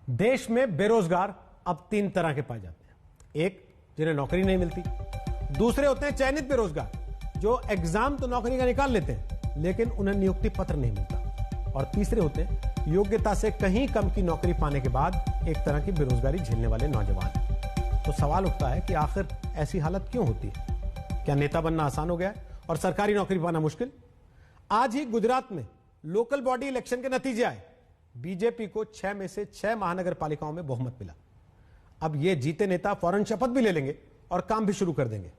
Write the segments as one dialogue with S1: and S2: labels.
S1: देश में बेरोजगार अब तीन तरह के पाए जाते हैं। एक, जिन्हें नौकरी नहीं मिलती। दूसरे होते हैं चयनित बेरोजगार, जो एग्जाम तो नौकरी का निकाल लेते हैं लेकिन उन्हें नियुक्ति पत्र नहीं मिलता। और तीसरे होते हैं योग्यता से कहीं कम की नौकरी पाने के बाद एक तरह की बेरोजगारी झेलने वाले नौजवान। तो सवाल उठता है कि आखिर ऐसी हालत क्यों होती है? क्या नेता बनना आसान हो गया है और सरकारी नौकरी पाना मुश्किल? आज ही गुजरात में लोकल बॉडी इलेक्शन के नतीजे आए। बीजेपी को 6 में से 6 महानगर पालिकाओं में बहुमत मिला। अब ये जीते नेता फौरन शपथ भी ले लेंगे और काम भी शुरू कर देंगे,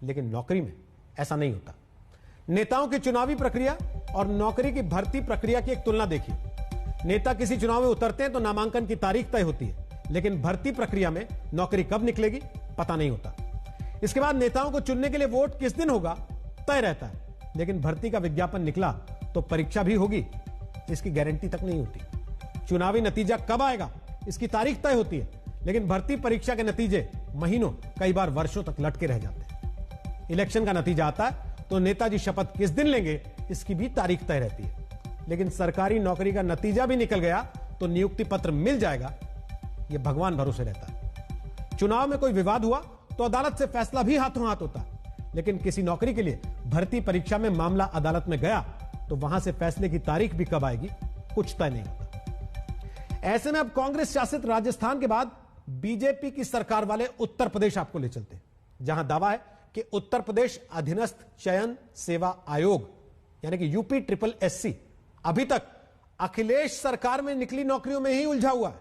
S1: लेकिन नौकरी में ऐसा नहीं होता। नेताओं की चुनावी प्रक्रिया और नौकरी की भर्ती प्रक्रिया की एक तुलना देखिए। नेता किसी चुनाव में उतरते हैं तो नामांकन की तारीख तय होती है, लेकिन भर्ती प्रक्रिया में नौकरी कब निकलेगी पता नहीं होता। इसके बाद नेताओं को चुनने के लिए वोट किस दिन होगा तय रहता है, लेकिन भर्ती का विज्ञापन निकला तो परीक्षा भी होगी, इसकी गारंटी तक नहीं होती। चुनावी नतीजा कब आएगा इसकी तारीख तय होती है, लेकिन भर्ती परीक्षा के नतीजे महीनों, कई बार वर्षों तक लटके रह जाते हैं। इलेक्शन का नतीजा आता है तो नेताजी शपथ किस दिन लेंगे इसकी भी तारीख तय रहती है, लेकिन सरकारी नौकरी का नतीजा भी निकल गया तो नियुक्ति पत्र मिल जाएगा, यह भगवान भरोसे रहता है। चुनाव में कोई विवाद हुआ तो अदालत से फैसला भी हाथों हाथ होता है, लेकिन किसी नौकरी के लिए भर्ती परीक्षा में मामला अदालत में गया तो वहां से फैसले की तारीख भी कब आएगी कुछ तय नहीं होता। ऐसे में अब कांग्रेस शासित राजस्थान के बाद बीजेपी की सरकार वाले उत्तर प्रदेश आपको ले चलते हैं, जहां दावा है कि उत्तर प्रदेश अधीनस्थ चयन सेवा आयोग यानी कि UPSSC अभी तक अखिलेश सरकार में निकली नौकरियों में ही उलझा हुआ है।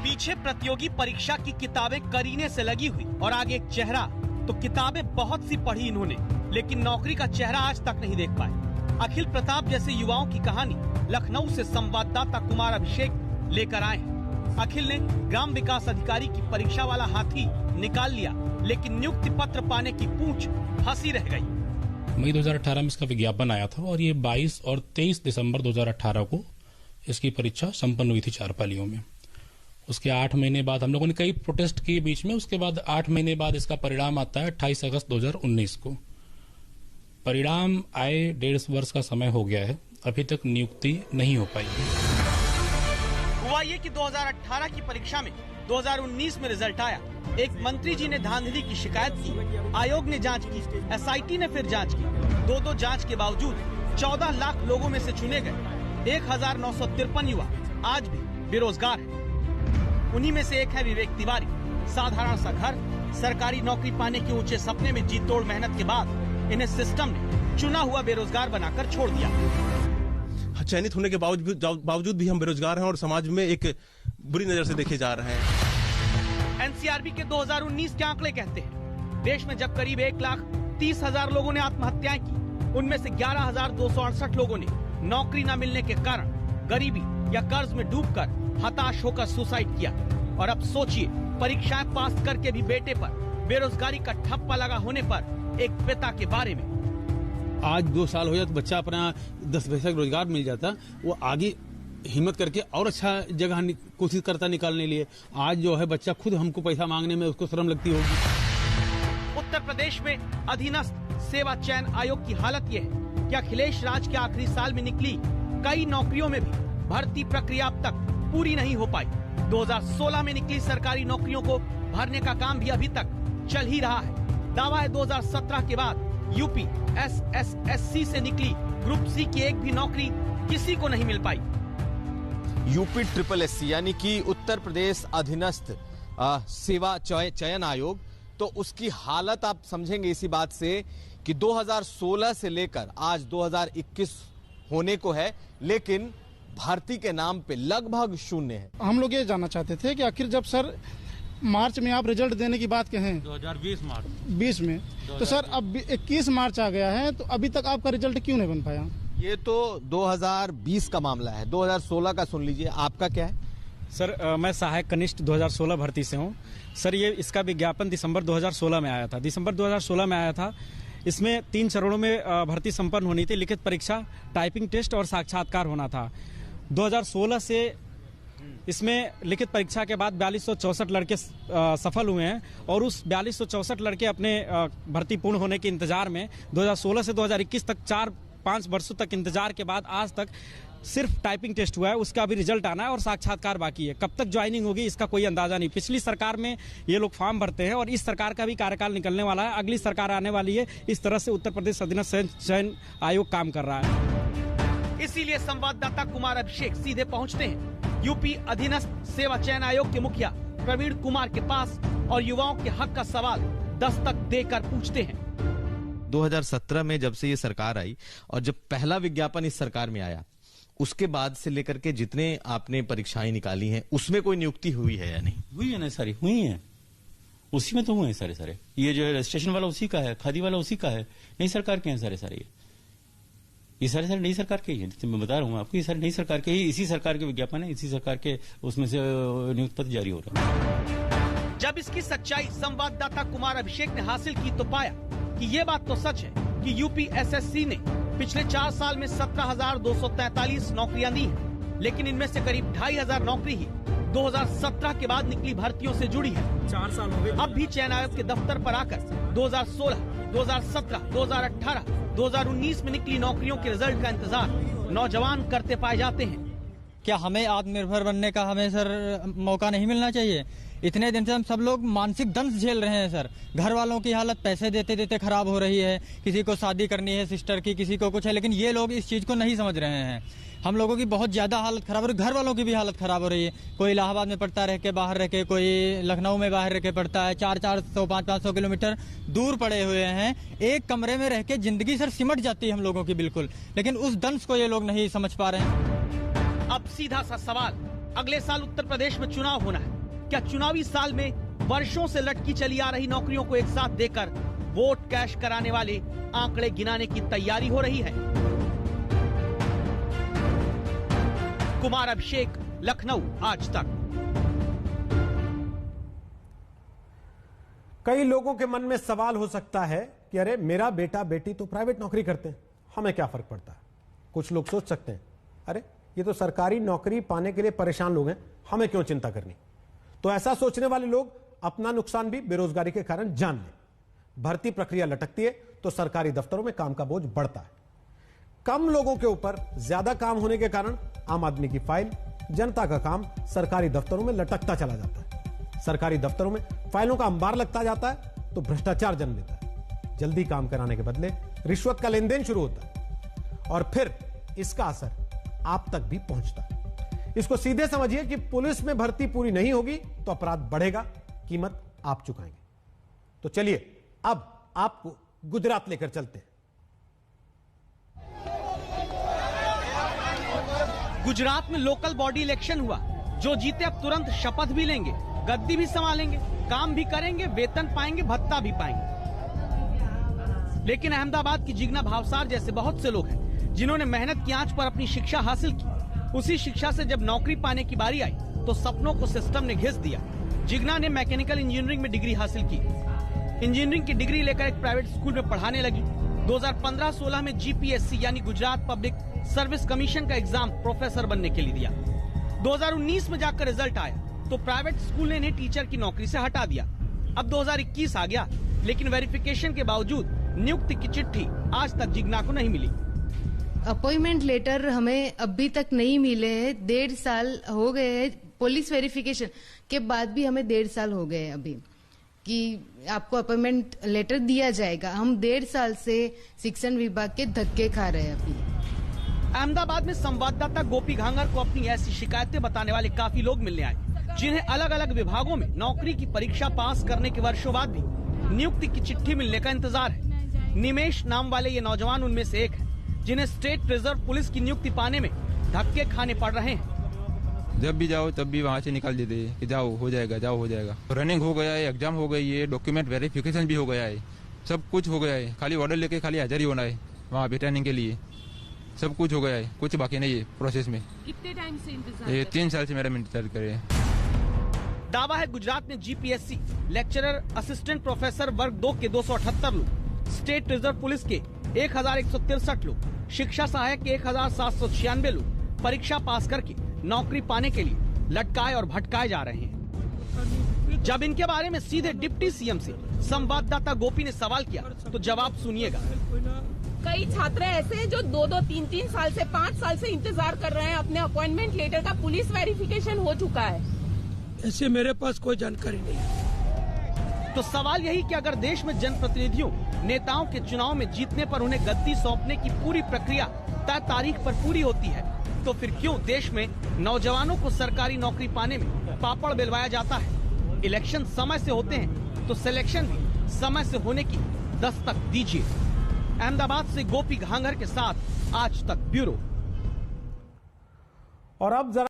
S2: पीछे प्रतियोगी परीक्षा की किताबें करीने से लगी हुई और आगे एक चेहरा, तो किताबें बहुत सी पढ़ी इन्होंने, लेकिन नौकरी का चेहरा आज तक नहीं देख पाए। अखिल प्रताप जैसे युवाओं की कहानी लखनऊ से संवाददाता कुमार अभिषेक लेकर आए हैं। अखिल ने ग्राम विकास अधिकारी की परीक्षा वाला हाथी निकाल लिया, लेकिन नियुक्ति पत्र पाने की पूंछ फंसी रह गई।
S3: मई 2018 में इसका विज्ञापन आया था और ये 22 और 23 दिसंबर 2018 को इसकी परीक्षा संपन्न हुई थी 4 पालियों में। उसके 8 महीने बाद हम लोगों ने कई प्रोटेस्ट किए बीच में। उसके बाद 8 महीने बाद इसका परिणाम आता है 28 अगस्त 2019 को। परिणाम आए 1.5 वर्ष का समय हो गया है, अभी तक नियुक्ति नहीं हो पाई।
S2: हुआ ये कि 2018 की परीक्षा में 2019 में रिजल्ट आया। एक मंत्री जी ने धांधली की शिकायत की, आयोग ने जांच की, SIT ने फिर जांच की। 2 जांच के बावजूद 14 लाख लोगों में से चुने गए 1953 युवा आज भी बेरोजगार हैं। उन्हीं में से एक है विवेक तिवारी। साधारण सा घर, सरकारी नौकरी पाने के ऊंचे सपने में जी तोड़ मेहनत के बाद इन्हें सिस्टम ने चुना हुआ बेरोजगार बनाकर छोड़ दिया।
S4: चयनित होने के बावजूद भी हम बेरोजगार हैं और समाज में एक बुरी नजर से देखे जा रहे हैं।
S2: NCRB के 2019 के आंकड़े कहते हैं देश में जब करीब 1,30,000 लोगों ने आत्महत्याएं की, उनमें से 11,268 लोगों ने नौकरी न मिलने के कारण गरीबी या कर्ज में डूबकर हताश होकर सुसाइड किया। और अब सोचिए, परीक्षाएं पास करके भी बेटे पर बेरोजगारी का ठप्पा लगा होने पर एक पिता के बारे में।
S5: आज 2 साल हो जाए तो बच्चा अपना 10 पैसा का रोजगार मिल जाता, वो आगे हिम्मत करके और अच्छा जगह कोशिश करता निकालने लिए। आज जो है बच्चा खुद हमको पैसा मांगने में उसको शर्म लगती होगी।
S2: उत्तर प्रदेश में अधीनस्थ सेवा चयन आयोग की हालत यह है कि अखिलेश राज के आखिरी साल में निकली कई नौकरियों में भी भर्ती प्रक्रिया अब तक पूरी नहीं हो पाई। 2016 में निकली सरकारी नौकरियों को भरने का काम भी अभी तक चल ही रहा है। दावा है 2017 के बाद UPSSC से निकली ग्रुप C की एक भी नौकरी किसी को नहीं मिल पाई।
S6: UPSSC यानी कि उत्तर प्रदेश अधीनस्थ सेवा चयन आयोग, तो उसकी हालत आप समझेंगे इसी बात से कि 2016 से लेकर आज 2021 होने को है, लेकिन भर्ती के नाम पे लगभग शून्य है।
S7: हम लोग ये जानना चाहते थे कि आखिर जब सर मार्च में आप रिजल्ट देने की बात कहें 2020 में, तो सर अब 21 मार्च आ गया है, तो अभी तक आपका रिजल्ट क्यों नहीं बन पाया?
S6: ये तो 2020 का मामला है, 2016 का सुन लीजिए। आपका क्या है?
S8: सर मैं सहायक कनिष्ठ 2016 भर्ती से हूँ। सर ये इसका विज्ञापन दिसंबर 2016 में आया था। दिसंबर 2016 में आया था। इसमें 3 चरणों में भर्ती संपन्न होनी थी। लिखित परीक्षा, टाइपिंग टेस्ट और साक्षात्कार होना था। 2016 से इसमें लिखित परीक्षा के बाद 4264 लड़के सफल हुए हैं और उस 4264 लड़के अपने भर्ती पूर्ण होने के इंतजार में 2016 से 2021 तक 4 5 वर्षों तक इंतजार के बाद आज तक सिर्फ टाइपिंग टेस्ट हुआ है, उसका अभी रिजल्ट आना है और साक्षात्कार बाकी है। कब तक ज्वाइनिंग होगी इसका कोई अंदाजा नहीं। पिछली सरकार में ये लोग फॉर्म भरते हैं और इस सरकार का भी कार्यकाल निकलने वाला है, अगली सरकार आने वाली है। इस तरह से उत्तर प्रदेश अधीनस्थ चयन आयोग काम कर रहा है।
S2: इसीलिए संवाददाता कुमार अभिषेक सीधे पहुंचते हैं यूपी अधीनस्थ सेवा चयन आयोग के मुखिया प्रवीण कुमार के पास और युवाओं के हक का सवाल दस्तक देकर पूछते हैं।
S6: 2017 में जब से ये सरकार आई और जब पहला विज्ञापन इस सरकार में आया, उसके बाद से लेकर के जितने आपने परीक्षाएं निकाली हैं, उसमें कोई नियुक्ति हुई है या नहीं?
S9: हुई है ना, सारी हुई है, उसी में तो हुए हैं सारे। ये जो है रजिस्ट्रेशन वाला उसी का है, खादी वाला उसी का है, नई सरकार के हैं सारे। ये सारे नई सरकार के ही है, मैं बता रहा हूँ आपको, ये सारे नई सरकार के ही, इसी सरकार के विज्ञापन है, इसी सरकार के उसमें से नियुक्ति पत्र जारी हो रहा है।
S2: जब इसकी सच्चाई संवाददाता कुमार अभिषेक ने हासिल की तो पाया कि ये बात तो सच है कि यूपी एसएससी ने पिछले 4 साल में 17,243 नौकरियां दी हैं, लेकिन इनमें से करीब 2,500 नौकरी ही 2017 के बाद निकली भर्तियों से जुड़ी है।
S8: 4 साल हो गए।
S2: अब भी चयन आयोग के दफ्तर पर आकर 2016, 2017, 2018, 2019 में निकली नौकरियों के रिजल्ट का इंतजार नौजवान करते पाए जाते हैं।
S10: क्या हमें आत्मनिर्भर बनने का हमें सर मौका नहीं मिलना चाहिए? इतने दिन से हम सब लोग मानसिक दंश झेल रहे हैं सर। घर वालों की हालत पैसे देते देते खराब हो रही है, किसी को शादी करनी है सिस्टर की, किसी को कुछ है, लेकिन ये लोग इस चीज को नहीं समझ रहे हैं। हम लोगों की बहुत ज्यादा हालत खराब हो रही है, घर वालों की भी हालत खराब हो रही है। कोई इलाहाबाद में पढ़ता रह के बाहर रह के, कोई लखनऊ में बाहर रह के पढ़ता है, 400-400, 500-500 किलोमीटर दूर पड़े हुए हैं। एक कमरे में रह के जिंदगी सर सिमट जाती है हम लोगों की बिल्कुल, लेकिन उस दंश को ये लोग नहीं समझ पा रहे हैं।
S2: अब सीधा सा सवाल, अगले साल उत्तर प्रदेश में चुनाव होना है, क्या चुनावी साल में वर्षों से लटकी चली आ रही नौकरियों को एक साथ देकर वोट कैश कराने वाले आंकड़े गिनाने की तैयारी हो रही है? कुमार अभिषेक, लखनऊ, आज तक।
S1: कई लोगों के मन में सवाल हो सकता है कि अरे मेरा बेटा बेटी तो प्राइवेट नौकरी करते हैं, हमें क्या फर्क पड़ता है। कुछ लोग सोच सकते हैं अरे ये तो सरकारी नौकरी पाने के लिए परेशान लोग हैं, हमें क्यों चिंता करनी। तो ऐसा सोचने वाले लोग अपना नुकसान भी बेरोजगारी के कारण जान लें। भर्ती प्रक्रिया लटकती है तो सरकारी दफ्तरों में काम का बोझ बढ़ता है। कम लोगों के ऊपर ज्यादा काम होने के कारण आम आदमी की फाइल, जनता का काम सरकारी दफ्तरों में लटकता चला जाता है। सरकारी दफ्तरों में फाइलों का अंबार लगता जाता है तो भ्रष्टाचार जन्म लेता है। जल्दी काम कराने के बदले रिश्वत का लेन देन शुरू होता है और फिर इसका असर आप तक भी पहुंचता है। इसको सीधे समझिए कि पुलिस में भर्ती पूरी नहीं होगी तो अपराध बढ़ेगा, कीमत आप चुकाएंगे। तो चलिए अब आपको गुजरात लेकर चलते हैं।
S2: गुजरात में लोकल बॉडी इलेक्शन हुआ। जो जीते अब तुरंत शपथ भी लेंगे, गद्दी भी संभालेंगे, काम भी करेंगे, वेतन पाएंगे, भत्ता भी पाएंगे। लेकिन अहमदाबाद की जिग्ना भावसार जैसे बहुत से लोग हैं जिन्होंने मेहनत की आंच पर अपनी शिक्षा हासिल की। उसी शिक्षा से जब नौकरी पाने की बारी आई तो सपनों को सिस्टम ने घिस दिया। जिग्ना ने मैकेनिकल इंजीनियरिंग में डिग्री हासिल की। इंजीनियरिंग की डिग्री लेकर एक प्राइवेट स्कूल में पढ़ाने लगी। 2015-16 में जीपीएससी यानी गुजरात पब्लिक सर्विस कमीशन का एग्जाम प्रोफेसर बनने के लिए दिया। 2019 में जाकर रिजल्ट आया तो प्राइवेट स्कूल ने इन्हें टीचर की नौकरी से हटा दिया। अब 2021 आ गया, लेकिन वेरिफिकेशन के बावजूद नियुक्ति की चिट्ठी आज तक जिग्ना को नहीं मिली।
S11: अपॉइंटमेंट लेटर हमें अभी तक नहीं मिले हैं। 1.5 साल हो गए हैं। पुलिस वेरिफिकेशन के बाद भी हमें 1.5 साल हो गए हैं अभी कि आपको अपॉइंटमेंट लेटर दिया जाएगा। हम 1.5 साल से शिक्षण विभाग के धक्के खा रहे हैं अभी।
S2: अहमदाबाद में संवाददाता गोपी घांगर को अपनी ऐसी शिकायतें बताने वाले काफी लोग मिलने आए, जिन्हें अलग अलग विभागों में नौकरी की परीक्षा पास करने के वर्षों बाद भी नियुक्ति की चिट्ठी मिलने का इंतजार है। निमेश नाम वाले ये नौजवान उनमें से एक है जिन्हें स्टेट रिजर्व पुलिस की नियुक्ति पाने में धक्के खाने पड़ रहे हैं।
S12: जब भी जाओ तब भी वहाँ से निकाल देते हैं कि जाओ हो जाएगा, जाओ हो जाएगा। रनिंग हो गया है, एग्जाम हो गई है, डॉक्यूमेंट वेरिफिकेशन भी हो गया है, सब कुछ हो गया है। खाली ऑर्डर लेके खाली हाजिर ही होना है वहाँ बैठाने के लिए। सब कुछ हो गया है, कुछ बाकी नहीं है प्रोसेस में।
S13: कितने टाइम से इंतजार?
S12: ये 3 साल से मेरा इंतजार करे।
S2: दावा है गुजरात में जीपीएससी लेक्चरर असिस्टेंट प्रोफेसर वर्ग 2 के 278 लोग, स्टेट रिजर्व पुलिस के 1163 लोग, शिक्षा सहायक के 1796 लोग परीक्षा पास करके नौकरी पाने के लिए लटकाए और भटकाए जा रहे हैं। जब इनके बारे में सीधे डिप्टी सीएम से संवाददाता गोपी ने सवाल किया तो जवाब सुनिएगा।
S13: कई छात्र ऐसे हैं जो 2-2, 3-3 साल से 5 साल से इंतजार कर रहे हैं अपने अपॉइंटमेंट लेटर का। पुलिस वेरिफिकेशन हो चुका है।
S14: ऐसे मेरे पास कोई जानकारी नहीं।
S2: तो सवाल यही कि अगर देश में जनप्रतिनिधियों नेताओं के चुनाव में जीतने पर उन्हें गद्दी सौंपने की पूरी प्रक्रिया तय तारीख पर पूरी होती है, तो फिर क्यों देश में नौजवानों को सरकारी नौकरी पाने में पापड़ बेलवाया जाता है? इलेक्शन समय से होते हैं तो सिलेक्शन भी समय से होने की दस्तक दीजिए। अहमदाबाद से गोपी घांगर के साथ आज तक ब्यूरो।
S1: और अब जरा